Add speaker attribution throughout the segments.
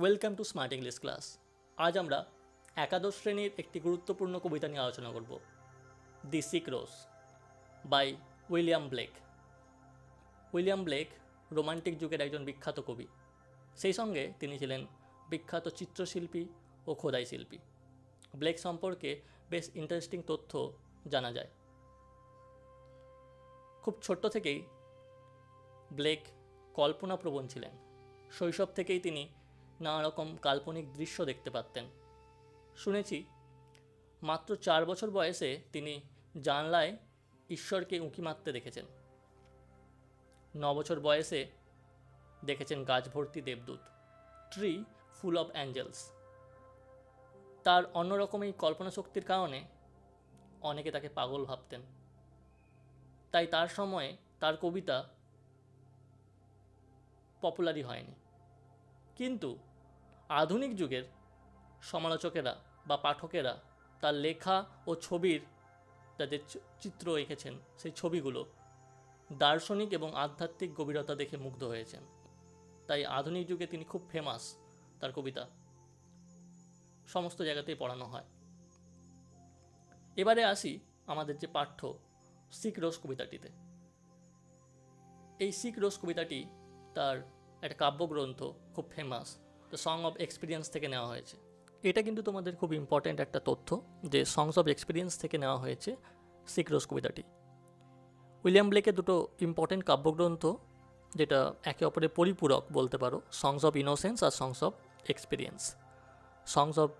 Speaker 1: Welcome to smart English class. আজ আমরা একাদশ শ্রেণীর একটি গুরুত্বপূর্ণ কবিতা নিয়ে আলোচনা করব, the sick rose by William Blake. William Blake romantic যুগের একজন বিখ্যাত কবি। সেই সঙ্গে তিনি ছিলেন বিখ্যাত চিত্রশিল্পী ও খোদাই শিল্পী। ব্লেক সম্পর্কে বেশ ইন্টারেস্টিং তথ্য জানা যায়। খুব ছোট্ট থেকেই ব্লেক কল্পনাপ্রবণ ছিলেন। শৈশব থেকেই তিনি নানা রকম কাল্পনিক দৃশ্য দেখতে পারতেন। শুনেছি মাত্র 4 বছর বয়সে তিনি জানলায় ঈশ্বরকে উঁকি মারতে দেখেছেন। 9 বছর বয়সে দেখেছেন গাছ ভর্তি দেবদূত, ট্রি ফুল অফ অ্যাঞ্জেলস। তার অন্যরকম এই কল্পনা শক্তির কারণে অনেকে তাকে পাগল ভাবতেন। তাই তার সময়ে তার কবিতা পপুলারই হয়নি। কিন্তু আধুনিক যুগের সমালোচকেরা বা পাঠকেরা তার লেখা ও ছবির তাদের চিত্র এঁকেছেন, সেই ছবিগুলো দার্শনিক এবং আধ্যাত্মিক গভীরতা দেখে মুগ্ধ হয়েছেন। তাই আধুনিক যুগে তিনি খুব ফেমাস। তার কবিতা সমস্ত জায়গাতেই পড়ানো হয়। এবারে আসি আমাদের যে পাঠ্য সিক রোজ কবিতাটিতে। এই সিক রোজ কবিতাটি তার একটা কাব্যগ্রন্থ, খুব famous, the song of experience থেকে নেওয়া হয়েছে। এটা কিন্তু তোমাদের খুব ইম্পর্ট্যান্ট একটা তথ্য যে সংস অফ এক্সপিরিয়েন্স থেকে নেওয়া হয়েছে সিক রোজ কবিতাটি। উইলিয়াম ব্লেকের দুটো ইম্পর্ট্যান্ট কাব্যগ্রন্থ, যেটা একে অপরের পরিপূরক বলতে পারো, সংস অফ ইনোসেন্স আর songs of experience. Songs of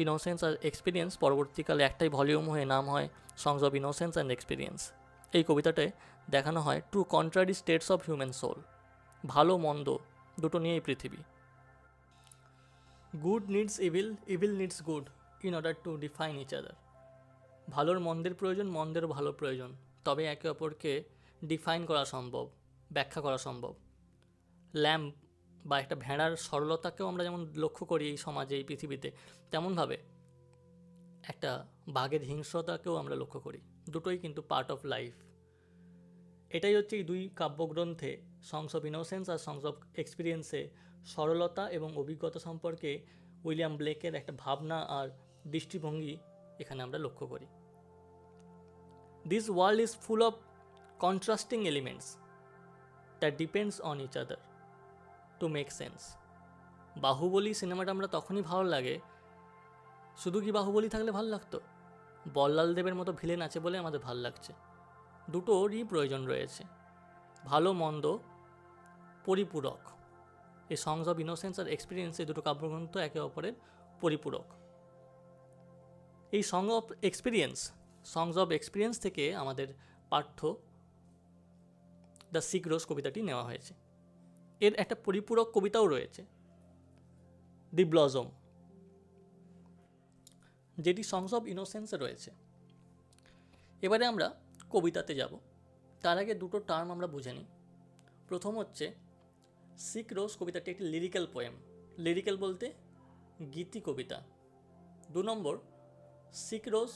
Speaker 1: innocence আর এক্সপিরিয়েন্স পরবর্তীকালে একটাই ভলিউম হয়ে নাম হয় songs of innocence and experience. এই কবিতাটায় দেখানো হয় two contrary states of human soul, ভালো মন্দ দুটো নিয়েই পৃথিবী। Good needs evil, evil needs good in order to define each other. ভালোর মন্দের প্রয়োজন, মন্দেরও ভালো প্রয়োজন, তবে একে অপরকে ডিফাইন করা সম্ভব, ব্যাখ্যা করা সম্ভব। ল্যাম্প বা একটা ভেড়ার সরলতাকেও আমরা যেমন লক্ষ্য করি এই সমাজে, এই পৃথিবীতে, তেমনভাবে একটা বাঘের হিংস্রতাকেও আমরা লক্ষ্য করি। দুটোই কিন্তু পার্ট অফ লাইফ। এটাই হচ্ছে এই দুই কাব্যগ্রন্থে, সংস অফ ইনোসেন্স আর সংস অফ এক্সপিরিয়েন্সে, সরলতা এবং অভিজ্ঞতা সম্পর্কে উইলিয়াম ব্লেকের একটা ভাবনা আর দৃষ্টিভঙ্গি এখানে আমরা লক্ষ্য করি। This world is full of contrasting elements that depends on each other to make sense. Baahubali সিনেমাটা আমরা তখনই ভালো লাগে, শুধু কি বাহুবলী থাকলে ভালো লাগতো? বল্লাল দেবের মতো ভিলেন আছে বলে আমাদের ভালো লাগছে। দুটোরই প্রয়োজন রয়েছে, ভালো মন্দ পরিপূরক। এই সংস অফ ইনোসেন্স আর এক্সপিরিয়েন্স, এই দুটো কাব্যগ্রন্থ একে অপরের পরিপূরক। এই সংস অফ এক্সপিরিয়েন্স থেকে আমাদের পাঠ্য দ্য সিক রোজ কবিতাটি নেওয়া হয়েছে। এর একটা পরিপূরক কবিতাও রয়েছে, দি ব্লজম, যেটি সংস অফ ইনোসেন্সে রয়েছে। এবারে আমরা কবিতাতে যাব। তার আগে দুটো টার্ম আমরা বুঝে নিই। প্রথম হচ্ছে সিক রোজ কবিতাটি একটি লিরিক্যাল পোয়েম। লিরিক্যাল বলতে গীতি কবিতা। 2 নম্বর, সিক রোজ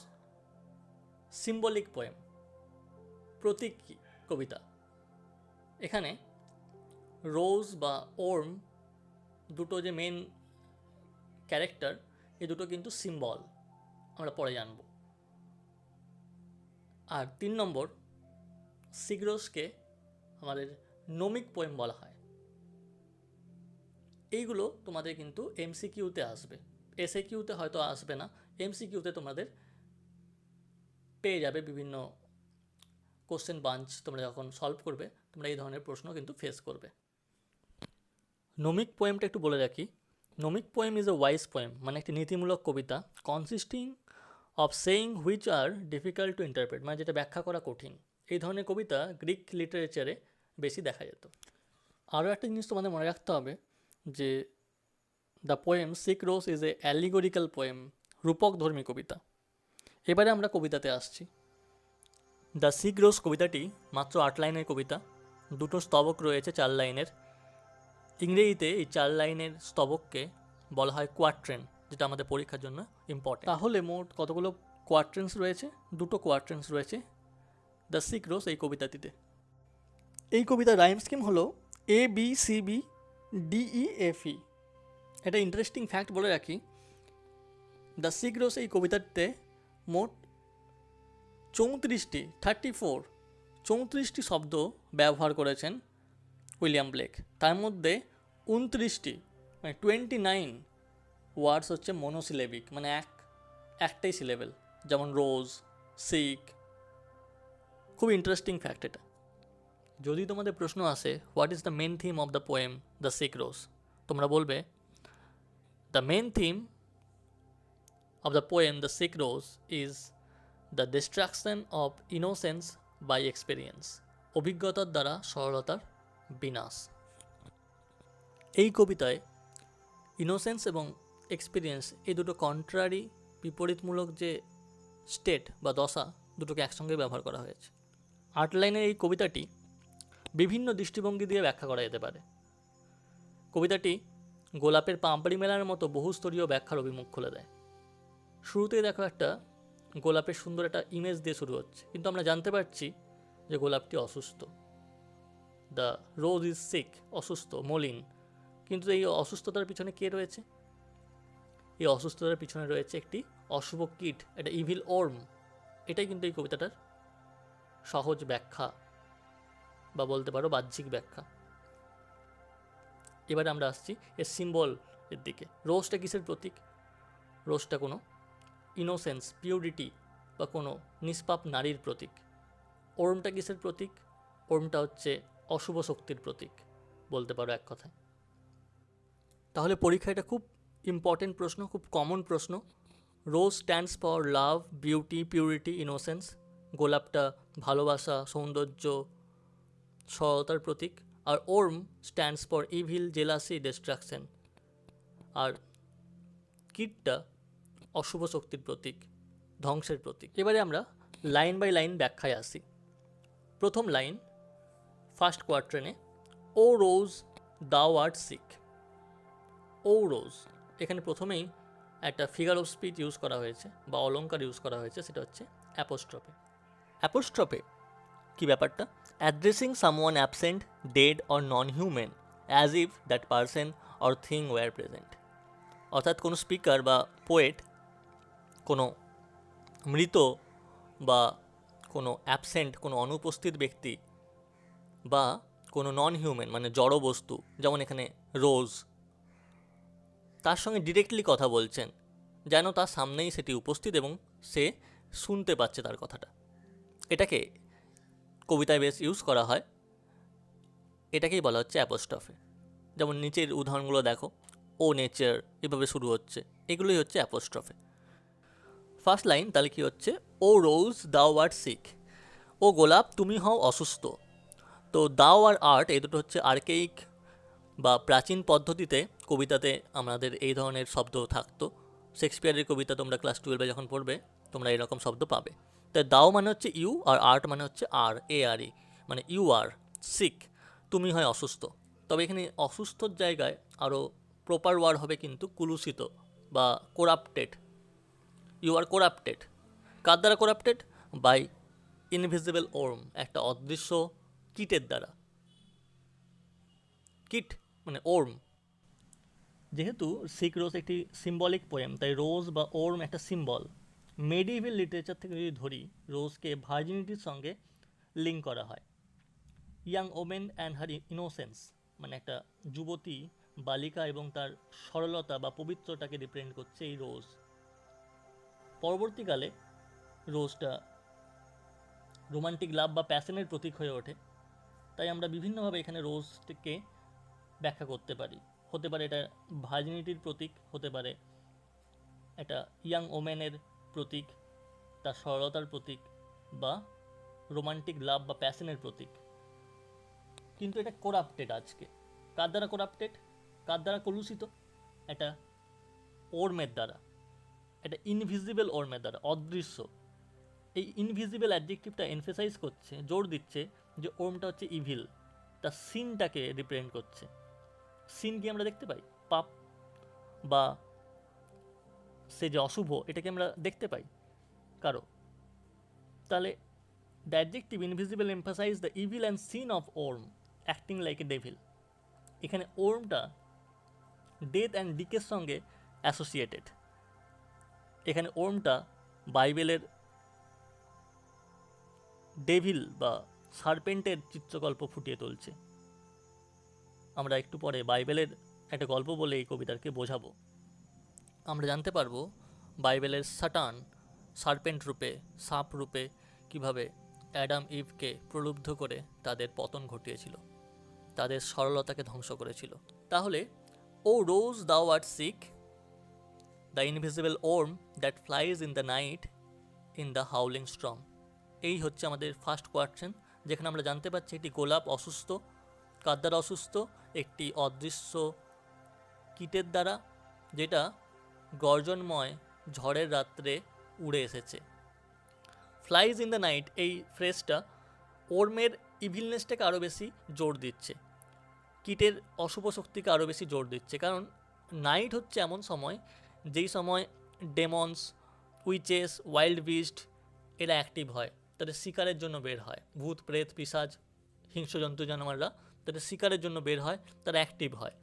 Speaker 1: সিম্বলিক পোয়েম, প্রতীক কবিতা। এখানে রোজ বা ওর্ম দুটো যে মেন ক্যারেক্টার, এই দুটো কিন্তু সিম্বল, আমরা পরে জানব। আর 3 নম্বর, সিক রোজকে আমাদের নোমিক পোয়েম বলা হয়। এইগুলো তোমাদের কিন্তু এমসিকিউতে আসবে, এসএকিউতে হয়তো আসবে না, এমসিকিউতে তোমাদের পেয়ে যাবে। বিভিন্ন কোশ্চেন বাঞ্চ তোমরা যখন সলভ করবে, তোমরা এই ধরনের প্রশ্ন কিন্তু ফেস করবে। নোমিক পোয়েমটা একটু বলে রাখি। Gnomic poem is a wise poem, মানে একটি নীতিমূলক কবিতা, consisting of saying which are difficult to interpret, মানে যেটা ব্যাখ্যা করা কঠিন। এই ধরনের কবিতা গ্রিক লিটারেচারে বেশি দেখা যেত। আরও একটা জিনিস তোমাদের মনে রাখতে হবে যে the poem sick rose is a allegorical poem, রূপকধর্মী কবিতা। এবারে আমরা কবিতাতে আসছি। দ্য সিক রোজ কবিতাটি মাত্র 8 লাইনের কবিতা, দুটো স্তবক রয়েছে 4 লাইনের। ইংরেজিতে এই 4 লাইনের স্তবককে বলা হয় কোয়াট্রেন, যেটা আমাদের পরীক্ষার জন্য ইম্পর্টেন্ট। তাহলে মোট কতগুলো কোয়াট্রেন্স রয়েছে? 2টো কোয়াট্রেন্স রয়েছে দ্য সিক রোজ এই কবিতাটিতে। এই কবিতার রাইম স্কিম হলো ABCBDEFE। একটা ইন্টারেস্টিং ফ্যাক্ট বলে রাখি, দ্য সিক রোজ এই কবিতাতে মোট 34 শব্দ ব্যবহার করেছেন উইলিয়াম ব্লেক। তার মধ্যে 29 মানে 29 ওয়ার্ডস হচ্ছে মনোসিলেবিক, মানে একটাই সিলেবেল, যেমন রোজ, সিক। খুব ইন্টারেস্টিং ফ্যাক্ট এটা। যদি তোমাদের প্রশ্ন আসে what is the main theme of the poem the sick rose, তোমরা বলবে the main theme of the poem The Sick Rose is the destruction of innocence by experience, অভিজ্ঞতার দ্বারা সরলতার বিনাশ। এই কবিতায় ইনোসেন্স এবং এক্সপিরিয়েন্স এই দুটো কন্ট্রারি, বিপরীতমূলক যে স্টেট বা দশা, দুটোকে একসঙ্গে ব্যবহার করা হয়েছে। 8 লাইনের এই কবিতাটি বিভিন্ন দৃষ্টিভঙ্গি দিয়ে ব্যাখ্যা করা যেতে পারে। কবিতাটি গোলাপের পাঁপড়ি মেলার মতো বহুস্তরীয় ব্যাখ্যার অভিমুখ খুলে দেয়। শুরুতেই দেখো একটা গোলাপের সুন্দর একটা ইমেজ দিয়ে শুরু হচ্ছে, কিন্তু আমরা জানতে পারছি যে গোলাপটি অসুস্থ। দ্য রোজ ইজ সিক, অসুস্থ, মলিন। কিন্তু এই অসুস্থতার পিছনে কে রয়েছে? এই অসুস্থতার পিছনে রয়েছে একটি অশুভ কীট, একটা ইভিল ওর্ম। এটাই কিন্তু এই কবিতাটার সহজ ব্যাখ্যা বা বলতে পারো বাহ্যিক ব্যাখ্যা। এবারে আমরা আসছি এর সিম্বল এর দিকে। রোজটা কিসের প্রতীক? রোজটা কোনো ইনোসেন্স, পিউরিটি বা কোনো নিষ্পাপ নারীর প্রতীক। ওর্মটা কিসের প্রতীক? ওর্মটা হচ্ছে অশুভ শক্তির প্রতীক, বলতে পারো এক কথায়। তাহলে পরীক্ষায় এটা খুব ইম্পর্টেন্ট প্রশ্ন, খুব কমন প্রশ্ন। Rose stands for love, beauty, purity, innocence. গোলাপটা ভালোবাসা, সৌন্দর্য, সরলতার প্রতীক। আর worm stands for evil, jealousy, destruction. আর কীটটা অশুভ শক্তির প্রতীক, ধ্বংসের প্রতীক। এবারে আমরা লাইন বাই লাইন ব্যাখ্যায় আসি। প্রথম লাইন, ফার্স্ট কোয়ার্ট্রেনে, ও রোজ দাও আর্ট সিক। ও রোজ, এখানে প্রথমেই একটা ফিগার অফ স্পিচ ইউজ করা হয়েছে বা অলঙ্কার ইউজ করা হয়েছে, সেটা হচ্ছে অ্যাপোস্ট্রফে। অ্যাপোস্ট্রফে কী ব্যাপারটা? Addressing someone absent, dead or non human, as if that person or thing were present. অর্থাৎ কোনো স্পিকার বা পোয়েট কোনো মৃত বা কোনো অ্যাবসেন্ট, কোনো অনুপস্থিত ব্যক্তি বা কোনো নন হিউম্যান মানে জড় বস্তু, যেমন এখানে রোজ, তার সঙ্গে ডিরেক্টলি কথা বলছেন, যেন তার সামনেই সেটি উপস্থিত এবং সে শুনতে পাচ্ছে তার কথাটা। এটাকে কবিতায় বেশ ইউজ করা হয়, এটাকেই বলা হচ্ছে অ্যাপোস্ট্রফে। যেমন নিচের উদাহরণগুলো দেখো, ও নেচার, এভাবে শুরু হচ্ছে, এগুলোই হচ্ছে অ্যাপোস্ট্রফে। ফার্স্ট লাইন তাহলে কী হচ্ছে? ও রোজ দাও আর্ট সিক, ও গোলাপ তুমি হও অসুস্থ। তো দাও আর আর্ট, এই দুটো হচ্ছে আর্কেইক বা প্রাচীন পদ্ধতিতে কবিতাতে আমাদের এই ধরনের শব্দ থাকতো। শেক্সপিয়ারের কবিতা তোমরা ক্লাস 12 যখন পড়বে তোমরা এরকম শব্দ পাবে। তাই দাও মানে হচ্ছে ইউ, আর আর্ট মানে হচ্ছে ARE, মানে ইউ আর সিক, তুমি হয় অসুস্থ। তবে এখানে অসুস্থর জায়গায় আরও প্রপার ওয়ার্ড হবে কিন্তু কুলুষিত বা কোরাপ্টেড। You are corrupted. কার দ্বারা কোরাপ্টেড? বাই ইনভিজিবল ওর্ম, একটা অদৃশ্য কীটের দ্বারা। কীট মানে ওর্ম। যেহেতু সিক রোজ একটি সিম্বলিক পোয়েম, তাই রোজ বা ওর্ম একটা সিম্বল। মেডিভেল লিটারেচার থেকে যদি ধরি, রোজকে ভার্জিনিটির সঙ্গে লিঙ্ক করা হয়। Young women and her innocence, মানে একটা যুবতী বালিকা এবং তার সরলতা বা পবিত্রতাকে রিপ্রেজেন্ট করছে এই রোজ। পরবর্তীকালে রোজটা রোমান্টিক লাভ বা প্যাশনের প্রতীক হয়ে ওঠে। তাই আমরা বিভিন্নভাবে এখানে রোজকে ব্যাখ্যা করতে পারি। হতে পারে এটা ভার্জিনিটির প্রতীক, হতে পারে এটা ইয়াং ওমেনের প্রতীক, তার সরলতার প্রতীক, বা রোমান্টিক লাভ বা প্যাশনের প্রতীক। কিন্তু এটা করাপ্টেড আজকে। কার দ্বারা করাপ্টেড? কার দ্বারা কলুষিত? এটা ওর্মের দ্বারা, এটা ইনভিজিবল ওর্মের দ্বারা, অদৃশ্য। এই ইনভিজিবল অ্যাডজেক্টিভটা এমফেসাইজ করছে, জোর দিচ্ছে যে ওর্মটা হচ্ছে ইভিল, তার সিনটাকে রিপ্রেজেন্ট করছে। সিন কি আমরা দেখতে পাই? পাপ বা সে যে অশুভ, এটাকে আমরা দেখতে পাই কারো। তাহলে the adjective invisible emphasise the evil and sin of worm acting like a devil. এখানে ওর্মটা ডেথ অ্যান্ড ডিকের সঙ্গে অ্যাসোসিয়েটেড। এখানে ওর্মটা বাইবেলের ডেভিল বা সার্পেন্টের চিত্রকল্প ফুটিয়ে তুলছে। আমরা একটু পরে বাইবেলের একটা গল্প বলে এই কবিতাকে বোঝাবো। আমরা জানতে পারবো বাইবেলের সাটান সার্পেন্ট রূপে, সাপ রূপে কিভাবে অ্যাডাম ইভকে প্রলুব্ধ করে তাদের পতন ঘটিয়েছিল, তাদের সরলতাকে ধ্বংস করেছিল। তাহলে O rose thou art sick, the invisible worm that flies in the night in the howling storm. এই হচ্ছে আমাদের ফার্স্ট কোয়াশ্চেন, যেখানে আমরা জানতে পারছি একটি গোলাপ অসুস্থ। কার দ্বারা অসুস্থ? একটি অদৃশ্য কীটের দ্বারা, যেটা গর্জনময় ঝড়ের রাত্রে উড়ে এসেছে। ফ্লাইজ ইন দ্য নাইট, এই ফ্রেজটা ওর্মের ইভিলনেসটাকে আরও বেশি জোর দিচ্ছে, কীটের অশুভ শক্তিকে আরও বেশি জোর দিচ্ছে। কারণ নাইট হচ্ছে এমন সময় যেই সময় ডেমন্স, উইচেস, ওয়াইল্ড বিস্ট এরা অ্যাক্টিভ হয়, তাদের শিকারের জন্য বের হয়। ভূত, প্রেত, পিশাচ, হিংস্র জন্তু জানোয়াররা তাদের শিকারের জন্য বের হয়, তারা অ্যাক্টিভ হয়।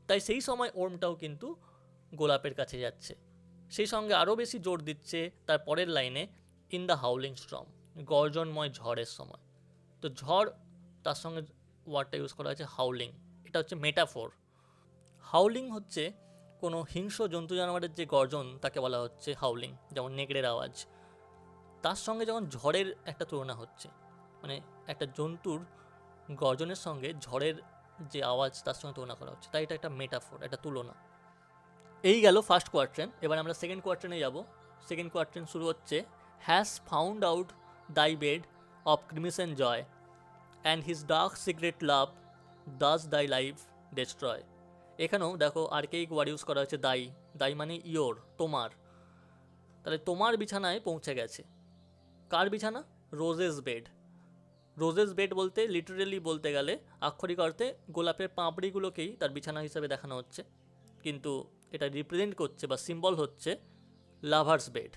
Speaker 1: তাই সেই সময় ওর্মটাও কিন্তু গোলাপের কাছে যাচ্ছে। সেই সঙ্গে আরও বেশি জোর দিচ্ছে তার পরের লাইনে, ইন দ্য হাউলিং স্ট্রম, গর্জনময় ঝড়ের সময়। তো ঝড়, তার সঙ্গে ওয়ার্ডটা ইউজ করা হয়েছে হাউলিং, এটা হচ্ছে মেটাফোর। হাউলিং হচ্ছে কোনো হিংস্র জন্তু জানোয়ারের যে গর্জন তাকে বলা হচ্ছে হাউলিং, যেমন নেকড়ের আওয়াজ। তার সঙ্গে যখন ঝড়ের একটা তুলনা হচ্ছে, মানে একটা জন্তুর গর্জনের সঙ্গে ঝড়ের যে আওয়াজ তার সঙ্গে তুলনা করা হচ্ছে, তাই এটা একটা মেটাফোর, একটা তুলনা। এই গেল ফার্স্ট কোয়ার্ট্রেন। এবার আমরা সেকেন্ড কোয়ার্ট্রেনে যাব। সেকেন্ড কোয়ার্ট্রেন শুরু হচ্ছে, has found out thy bed of crimson joy and his dark secret love does thy life destroy. এখানেও দেখো আর্কেইক ওয়ার্ড ইউজ করা হয়েছে দাই। দাই মানে ইয়োর, তোমার। তাহলে তোমার বিছানায় পৌঁছে গেছে। কার বিছানা? Roses bed. রোজেস বেড বলতে লিটারেলি বলতে গেলে আক্ষরিক অর্থে গোলাপের পাপড়িগুলোকেই তার বিছানা হিসাবে দেখানো হচ্ছে, কিন্তু এটা রিপ্রেজেন্ট করছে বা সিম্বল হচ্ছে লাভার্স বেড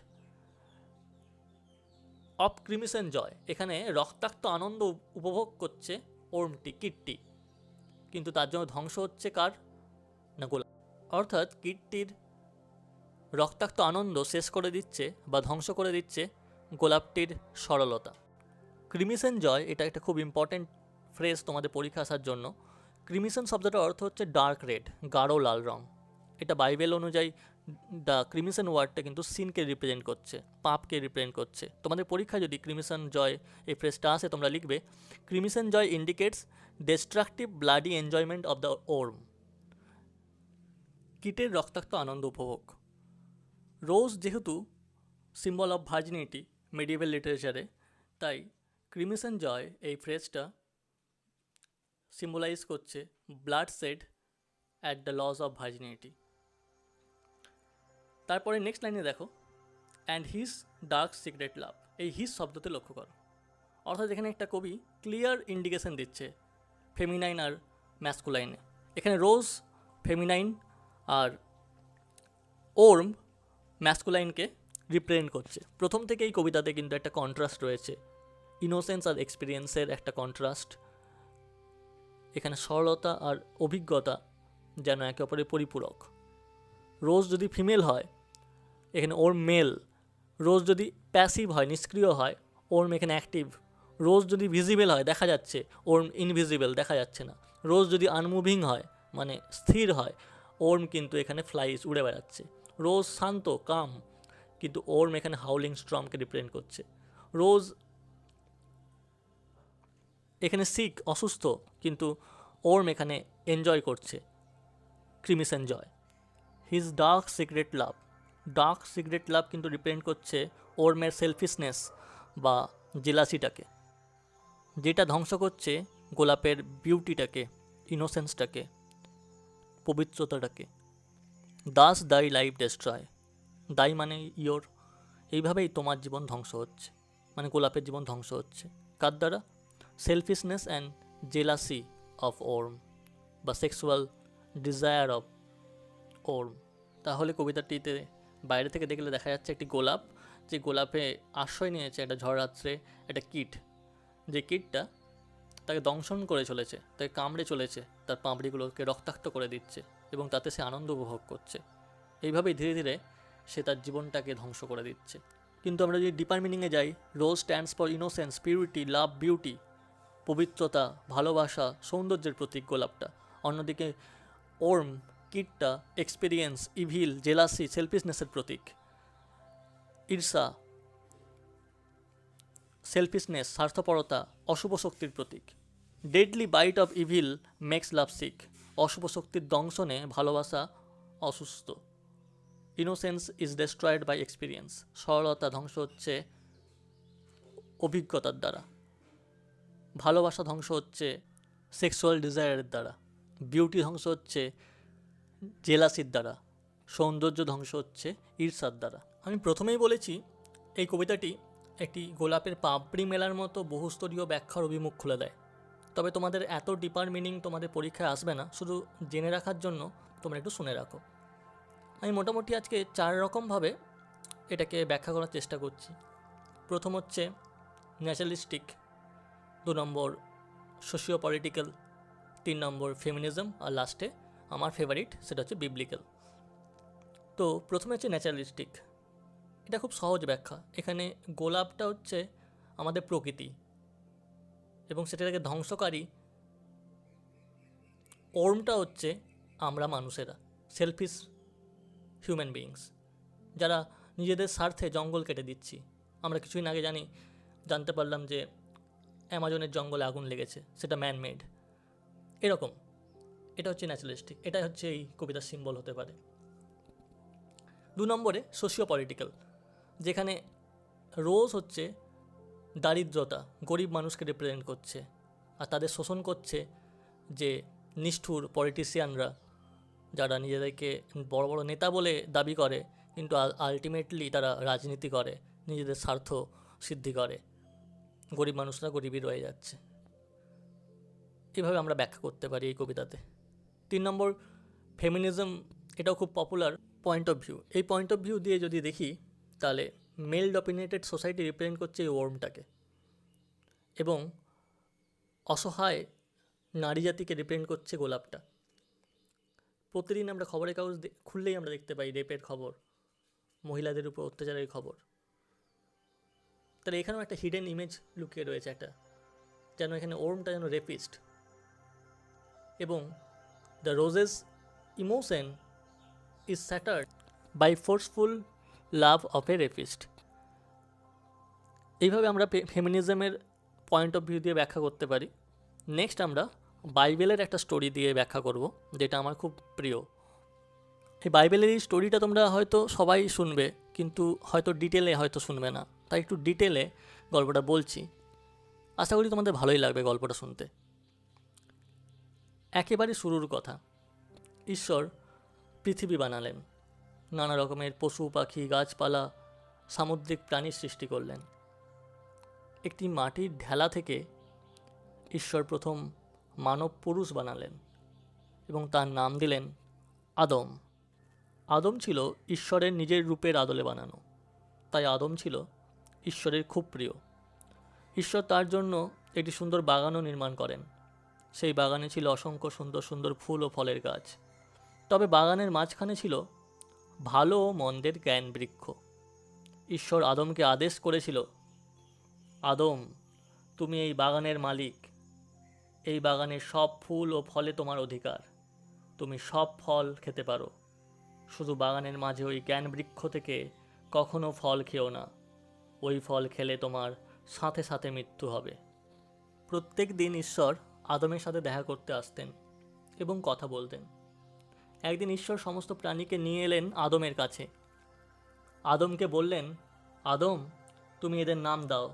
Speaker 1: অফ ক্রিমিসন জয়। এখানে রক্তাক্ত আনন্দ উপভোগ করছে ওর্মটি, কীটটি, কিন্তু তার জন্য ধ্বংস হচ্ছে কার? না গোলাপ। অর্থাৎ কীটটির রক্তাক্ত আনন্দ শেষ করে দিচ্ছে বা ধ্বংস করে দিচ্ছে গোলাপটির সরলতা। ক্রিমিসন জয়, এটা একটা খুব ইম্পর্টেন্ট ফ্রেজ তোমাদের পরীক্ষা আসার জন্য। ক্রিমিসন শব্দটার অর্থ হচ্ছে ডার্ক রেড, গাঢ় লাল রং। এটা বাইবেল অনুযায়ী দ্য ক্রিমিসন ওয়ার্ডটা কিন্তু সিনকে রিপ্রেজেন্ট করছে, পাপকে রিপ্রেজেন্ট করছে। তোমাদের পরীক্ষায় যদি ক্রিমিসন জয় এই ফ্রেজটা আসে, তোমরা লিখবে crimson joy indicates destructive bloody enjoyment of the worm. কীটের রক্তাক্ত আনন্দ উপভোগ। রোজ যেহেতু সিম্বল অফ ভার্জিনিটি মেডিভেল লিটারেচারে, তাই ক্রিমিসন জয় এই ফ্রেজটা সিম্বলাইজ করছে blood shed at the loss of virginity. তারপরে নেক্সট লাইনে দেখো, and his dark secret love. এই হিজ শব্দতে লক্ষ্য করো, অর্থাৎ এখানে একটা কবি ক্লিয়ার ইন্ডিকেশন দিচ্ছে ফেমিনাইন আর ম্যাসকুলাইনে। এখানে রোজ ফেমিনাইন আর ওর্ম ম্যাসকুলাইনকে রিপ্রেজেন্ট করছে। প্রথম থেকে এই কবিতাতে কিন্তু একটা কন্ট্রাস্ট রয়েছে, ইনোসেন্স আর এক্সপিরিয়েন্সের একটা কন্ট্রাস্ট। এখানে সরলতা আর অভিজ্ঞতা যেন একে অপরের পরিপূরক। রোজ যদি ফিমেল হয়, এখানে ওর্ম মেল। রোজ যদি প্যাসিভ হয়, নিষ্ক্রিয় হয়, ওর্ম এখানে অ্যাক্টিভ। রোজ যদি ভিজিবল হয়, দেখা যাচ্ছে, ওর্ম ইনভিজিবল, দেখা যাচ্ছে না। রোজ যদি আনমুভিং হয়, মানে স্থির হয়, ওর্ম কিন্তু এখানে ফ্লাইস, উড়ে বেড়াচ্ছে। রোজ শান্ত, কাম, কিন্তু ওর্ম এখানে হাউলিং স্ট্রমকে রিপ্রেজেন্ট করছে। রোজ এখানে সিক, অসুস্থ, কিন্তু ওর্ম এখানে এনজয় করছে ক্রিমিসন জয়। হিজ ডার্ক সিক্রেট লাভ, ডার্ক সিক্রেট লাভ কিন্তু রিপ্রেজেন্ট করছে ওর্মের সেলফিশনেস বা জেলাসিটাকে, যেটা ধ্বংস করছে গোলাপের বিউটিটাকে, ইনোসেন্সটাকে, পবিত্রতাটাকে। দাস দাই লাইফ ডেস্ট্রয়, দাই মানে ইয়োর। এইভাবেই তোমার জীবন ধ্বংস হচ্ছে, মানে গোলাপের জীবন ধ্বংস হচ্ছে। কার দ্বারা? Selfishness and jealousy of warm বা সেক্সুয়াল ডিজায়ার অফ ওর্ম। তাহলে কবিতাটিতে বাইরে থেকে দেখলে দেখা যাচ্ছে একটি গোলাপ, যে গোলাপে আশ্রয় নিয়েছে একটা ঝড় রাত্রে একটা কীট, যে কীটটা তাকে দংশন করে চলেছে, তাকে কামড়ে চলেছে, তার পাপড়িগুলোকে রক্তাক্ত করে দিচ্ছে। এবং তাতে সে আনন্দ উপভোগ করছে। এইভাবেই ধীরে ধীরে সে তার জীবনটাকে ধ্বংস করে দিচ্ছে। কিন্তু আমরা যদি ডিপার মিনিংয়ে যাই, rose stands for innocence, purity, love, beauty, পবিত্রতা, ভালোবাসা, সৌন্দর্যের প্রতীক গোলাপটা। অন্যদিকে ওর্ম, কীটটা এক্সপিরিয়েন্স, ইভিল, জেলাসি, সেলফিশনেসের প্রতীক। ঈর্ষা, সেলফিশনেস, স্বার্থপরতা, অশুভ শক্তির প্রতীক। Deadly bite of evil makes love sick, অশুভ শক্তির দংশনে ভালোবাসা অসুস্থ। Innocence is destroyed by experience, সরলতা ধ্বংস হচ্ছে অভিজ্ঞতার দ্বারা। ভালোবাসা ধ্বংস হচ্ছে সেক্সুয়াল ডিজায়ারের দ্বারা। বিউটি ধ্বংস হচ্ছে জেলাসির দ্বারা। সৌন্দর্য ধ্বংস হচ্ছে ঈর্ষার দ্বারা। আমি প্রথমেই বলেছি এই কবিতাটি একটি গোলাপের পাপড়ি মেলার মতো বহুস্তরীয় ব্যাখ্যার অভিমুখ খুলে দেয়। তবে তোমাদের এত ডিপার মিনিং তোমাদের পরীক্ষায় আসবে না, শুধু জেনে রাখার জন্য তোমরা একটু শুনে রাখো। আমি মোটামুটি আজকে 4 রকমভাবে এটাকে ব্যাখ্যা করার চেষ্টা করছি। প্রথম হচ্ছে ন্যাচারালিস্টিক, 2 নম্বর সোশিও পলিটিক্যাল, 3 নম্বর ফেমিনিজম, আর লাস্টে আমার ফেভারিট সেটা হচ্ছে বিবলিক্যাল। তো প্রথমে হচ্ছে ন্যাচারালিস্টিক। এটা খুব সহজ ব্যাখ্যা। এখানে গোলাপটা হচ্ছে আমাদের প্রকৃতি এবং সেটাকে ধ্বংসকারী ওর্মটা হচ্ছে আমরা মানুষেরা, সেলফিশ হিউম্যান বিইংস, যারা নিজেদের স্বার্থে জঙ্গল কেটে দিচ্ছি। আমরা কিছুদিন আগে জানতে পারলাম যে অ্যামাজনের জঙ্গলে আগুন লেগেছে, সেটা ম্যানমেড। এরকম এটা হচ্ছে ন্যাচারালিস্টিক, এটা হচ্ছে এই কবিতার সিম্বল হতে পারে। 2 নম্বরে সোশিও পলিটিক্যাল, যেখানে রোজ হচ্ছে দারিদ্রতা, গরিব মানুষকে রিপ্রেজেন্ট করছে আর তাদের শোষণ করছে যে নিষ্ঠুর পলিটিশিয়ানরা, যারা নিজেদেরকে বড় বড় নেতা বলে দাবি করে কিন্তু আলটিমেটলি তারা রাজনীতি করে, নিজেদের স্বার্থ সিদ্ধি করে, গরিব মানুষরা গরিবই রয়ে যাচ্ছে। এভাবে আমরা ব্যাখ্যা করতে পারি এই কবিতাতে। 3 নম্বর ফেমিনিজম, এটাও খুব পপুলার পয়েন্ট অফ ভিউ। এই পয়েন্ট অফ ভিউ দিয়ে যদি দেখি তাহলে মেল ডমিনেটেড সোসাইটি রিপ্রেজেন্ট করছে এই ওর্মটাকে, এবং অসহায় নারী জাতিকে রিপ্রেজেন্ট করছে গোলাপটা। প্রতিদিন আমরা খবরের কাগজ খুললেই আমরা দেখতে পাই রেপের খবর, মহিলাদের উপর অত্যাচারের খবর। তাহলে এখানেও একটা হিডেন ইমেজ লুকিয়ে রয়েছে, একটা যেন এখানে ওর্মটা যেন রেপিস্ট। এবং the rose's emotion is shattered by forceful love of a rapist. এইভাবে আমরা ফেমিনিজমের পয়েন্ট অফ ভিউ দিয়ে ব্যাখ্যা করতে পারি। নেক্সট আমরা বাইবেলের একটা স্টোরি দিয়ে ব্যাখ্যা করব, যেটা আমার খুব প্রিয়। এই বাইবেলের এই স্টোরিটা তোমরা হয়তো সবাই শুনবে, কিন্তু হয়তো ডিটেলে হয়তো শুনবে না, তাই একটু ডিটেলে গল্পটা বলছি। আশা করি তোমাদের ভালোই লাগবে গল্পটা শুনতে। একেবারে শুরুর কথা, ঈশ্বর পৃথিবী বানালেন, নানা রকমের পশু পাখি, গাছপালা, সামুদ্রিক প্রাণীর সৃষ্টি করলেন। একটি মাটির ঢেলা থেকে ঈশ্বর প্রথম মানব পুরুষ বানালেন এবং তার নাম দিলেন আদম। আদম ছিল ঈশ্বরের নিজের রূপের আদলে বানানো, তাই আদম ছিল ঈশ্বরের খুব প্রিয়। ঈশ্বর তার জন্য একটি সুন্দর বাগানও নির্মাণ করেন। সেই বাগানে ছিল অসংখ্য সুন্দর সুন্দর ফুল ও ফলের গাছ। তবে বাগানের মাঝখানে ছিল ভালো ও মন্দের জ্ঞান বৃক্ষ। ঈশ্বর আদমকে আদেশ করেছিল, আদম, তুমি এই বাগানের মালিক, এই বাগানের সব ফুল ও ফলে তোমার অধিকার, তুমি সব ফল খেতে পারো, শুধু বাগানের মাঝে ওই জ্ঞান বৃক্ষ থেকে কখনো ফল খেও না, ওই ফল খেলে তোমার সাথে সাথে মৃত্যু হবে। প্রত্যেক দিন ঈশ্বর আদমের সাথে দেখা করতে আসতেন এবং কথা বলতেন। একদিন ঈশ্বর সমস্ত প্রাণীকে নিয়ে এলেন আদমের কাছে। আদমকে বললেন, আদম, তুমি এদের নাম দাও,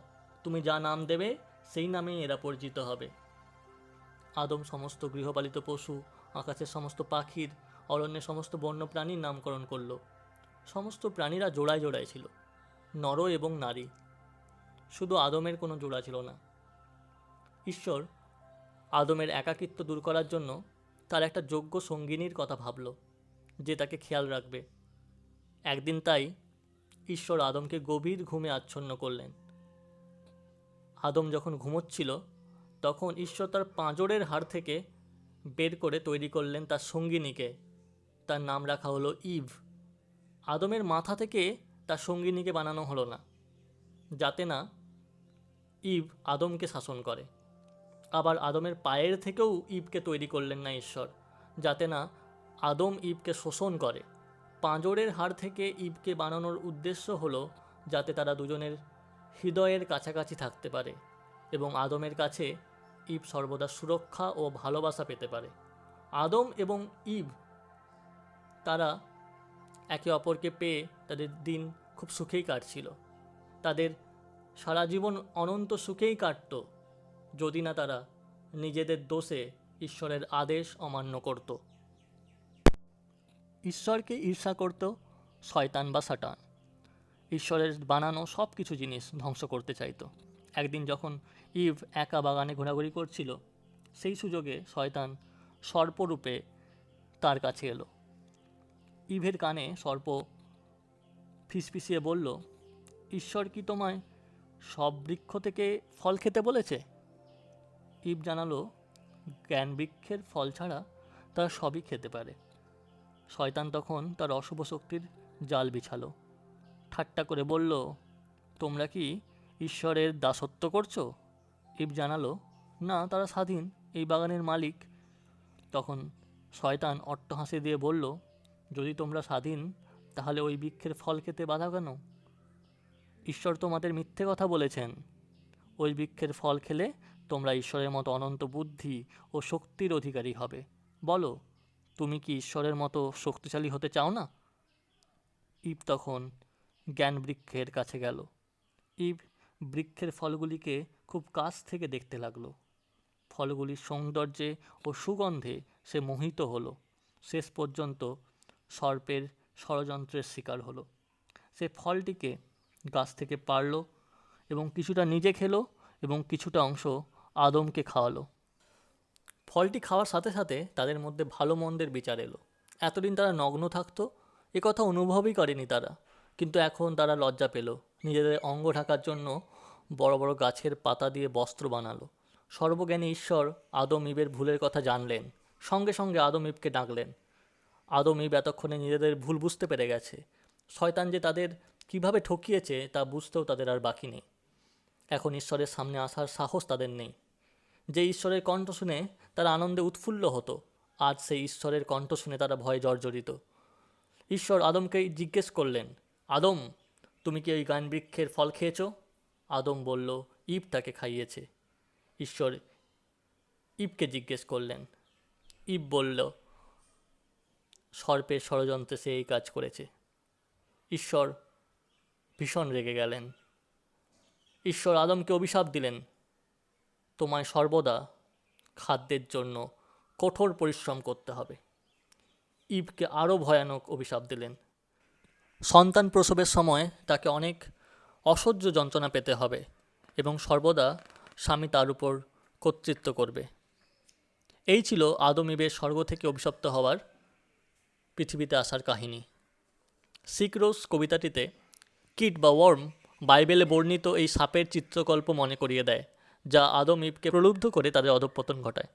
Speaker 1: তুমি যা নাম দেবে সেই নামেই এরা পরিচিত হবে। আদম সমস্ত গৃহপালিত পশু, আকাশের সমস্ত পাখির, অরণ্যের সমস্ত বন্য প্রাণীর নামকরণ করল। সমস্ত প্রাণীরা জোড়ায় জোড়ায় ছিল, নর এবং নারী। শুধু আদমের কোনো জোড়া ছিল না। ঈশ্বর আদমের একাকিত্ব দূর করার জন্য তার একটা যোগ্য সঙ্গিনীর কথা ভাবল, যে তাকে খেয়াল রাখবে। একদিন তাই ঈশ্বর আদমকে গভীর ঘুমে আচ্ছন্ন করলেন। আদম যখন ঘুমোচ্ছিল তখন ঈশ্বর তার পাঁজরের হাড় থেকে বের করে তৈরি করলেন তার সঙ্গিনীকে, তার নাম রাখা হলো ইভ। আদমের মাথা থেকে তার সঙ্গিনীকে বানানো হলো না, যাতে না ইভ আদমকে শাসন করে। আবার আদমের পায়ের থেকেও ইভকে তৈরি করলেন না ঈশ্বর, যাতে না আদম ইভকে শোষণ করে। পাঁজরের হাড় থেকে ইভকে বানানোর উদ্দেশ্য হলো যাতে তারা দুজনের হৃদয়ের কাছাকাছি থাকতে পারে এবং আদমের কাছে ইভ সর্বদা সুরক্ষা ও ভালোবাসা পেতে পারে। আদম এবং ইভ তারা একে অপরকে পেয়ে তাদের দিন খুব সুখেই কাটছিল। তাদের সারা জীবন অনন্ত সুখেই কাটত, যদি না তারা নিজেদের দোষে ঈশ্বরের আদেশ অমান্য করত। ঈশ্বরকে ঈর্ষা করত শয়তান বা সাটান। ঈশ্বরের বানানো সব কিছু জিনিস ধ্বংস করতে চাইতো। একদিন যখন ইভ একা বাগানে ঘোরাঘুরি করছিল, সেই সুযোগে শয়তান সর্পরূপে তার কাছে এলো। ইভের কানে সর্প ফিসফিসিয়ে বলল, ঈশ্বর কি তোমায় সব বৃক্ষ থেকে ফল খেতে বলেছে? ইভ জানালো, জ্ঞান বৃক্ষের ফল ছাড়া তারা সবই খেতে পারে। শয়তান তখন তার অশুভ শক্তির জাল বিছালো। ঠাট্টা করে বলল, তোমরা কি ঈশ্বরের দাসত্ব করছো? ইভ জানালো, না, তারা স্বাধীন, এই বাগানের মালিক। তখন শয়তান অট্টহাসি দিয়ে বলল, যদি তোমরা স্বাধীন, তাহলে ওই বৃক্ষের ফল খেতে বাধা কেন? ঈশ্বর তোমাদের মিথ্যে কথা বলেছেন। ওই বৃক্ষের ফল খেলে তোমরা ঈশ্বরের মতো অনন্ত বুদ্ধি ও শক্তির অধিকারী হবে। বলো, তুমি কি ঈশ্বরের মতো শক্তিশালী হতে চাও না? ইভ তখন জ্ঞান বৃক্ষের কাছে গেল। ইভ বৃক্ষের ফলগুলিকে খুব কাছ থেকে দেখতে লাগলো। ফলগুলির সৌন্দর্যে ও সুগন্ধে সে মোহিত হলো। শেষ পর্যন্ত সর্পের ষড়যন্ত্রের শিকার হলো। সে ফলটিকে গাছ থেকে পারল এবং কিছুটা নিজে খেলো এবং কিছুটা অংশ আদমকে খাওয়ালো। ফলটি খাওয়ার সাথে সাথে তাদের মধ্যে ভালো মন্দের বিচার এলো। এতদিন তারা নগ্ন থাকতো, একথা অনুভবই করেনি তারা, কিন্তু এখন তারা লজ্জা পেল। নিজেদের অঙ্গ ঢাকার জন্য বড় বড় গাছের পাতা দিয়ে বস্ত্র বানালো। সর্বজ্ঞানী ঈশ্বর আদম ইবের ভুলের কথা জানলেন। সঙ্গে সঙ্গে আদম ইবকে ডাকলেন। আদম ইব এতক্ষণে নিজেদের ভুল বুঝতে পেরে গেছে। শয়তান যে তাদের কিভাবে ঠকিয়েছে তা বুঝতেও তাদের আর বাকি নেই। এখন ঈশ্বরের সামনে আসার সাহস তাদের নেই। যে ঈশ্বরের কণ্ঠ শুনে তারা আনন্দে উৎফুল্ল হতো, আজ সেই ঈশ্বরের কণ্ঠ শুনে তারা ভয়ে জর্জরিত। ঈশ্বর আদমকে জিজ্ঞেস করলেন, আদম, তুমি কি ওই জ্ঞান বৃক্ষের ফল খেয়েছ? আদম বলল, ইব তাকে খাইয়েছে। ঈশ্বর ইবকে জিজ্ঞেস করলেন। ইব বলল, সর্পের ষড়যন্ত্রে সে এই কাজ করেছে। ঈশ্বর ভীষণ রেগে গেলেন। ঈশ্বর আদমকে অভিশাপ দিলেন, তোমায় সর্বদা খাদ্যের জন্য কঠোর পরিশ্রম করতে হবে। ইবকে আরও ভয়ানক অভিশাপ দিলেন। সন্তান প্রসবের সময় তাকে অনেক অসহ্য যন্ত্রণা পেতে হবে এবং সর্বদা স্বামী তার উপর কর্তৃত্ব করবে। এই ছিল আদম ইবের স্বর্গ থেকে অভিশপ্ত হওয়ার পৃথিবীতে আসার কাহিনী। সিকরোস কবিতাটিতে কিট বা ওয়ার্ম বাইবেলে বর্ণিত এই সাপের চিত্রকল্প মনে করিয়ে দেয়, যা আদম ইবকে প্রলুব্ধ করে তাদের অধঃপতন ঘটায়।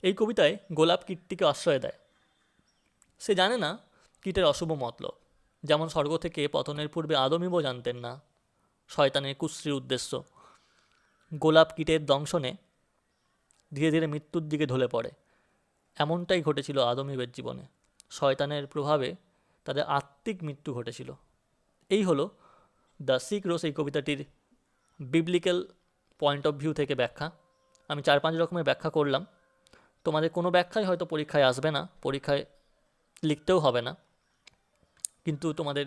Speaker 1: এই কবিতায় গোলাপ কীটটিকে আশ্রয় দেয়। সে জানে না কীটের অশুভ মতলব, যেমন স্বর্গ থেকে পতনের পূর্বে আদম ইবও জানতেন না শয়তানের কুশ্রীর উদ্দেশ্য। গোলাপ কীটের দংশনে ধীরে ধীরে মৃত্যুর দিকে ঢলে পড়ে। এমনটাই ঘটেছিল আদম ইবের জীবনে। শয়তানের প্রভাবে তাদের আত্মিক মৃত্যু ঘটেছিল। এই হলো দ্য সিকরোস এই কবিতাটির বিবলিক্যাল পয়েন্ট অফ ভিউ থেকে ব্যাখ্যা। আমি 4-5 রকমের ব্যাখ্যা করলাম। তোমাদের কোনো ব্যাখ্যাই হয়তো পরীক্ষায় আসবে না, পরীক্ষায় লিখতেও হবে না, কিন্তু তোমাদের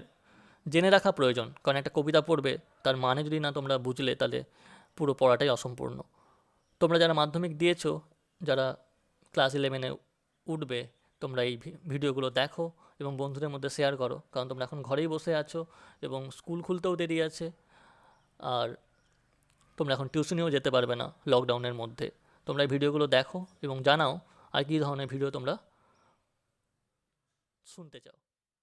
Speaker 1: জেনে রাখা প্রয়োজন। কারণ একটা কবিতা পড়বে, তার মানে যদি না তোমরা বুঝলে, তাহলে পুরো পড়াটাই অসম্পূর্ণ। তোমরা যারা মাধ্যমিক দিয়েছো, যারা ক্লাস 11-এ উঠবে, তোমরা এই ভিডিওগুলো দেখো এবং বন্ধুদের মধ্যে শেয়ার করো। কারণ তোমরা এখন ঘরেই বসে আছো এবং স্কুল খুলতেও দেরি আছে, আর তোমরা এখন টিউশনিও যেতে পারবে না লকডাউনের মধ্যে। তোমরা এই ভিডিওগুলো দেখো এবং জানাও আর কী ধরনের ভিডিও তোমরা শুনতে চাও।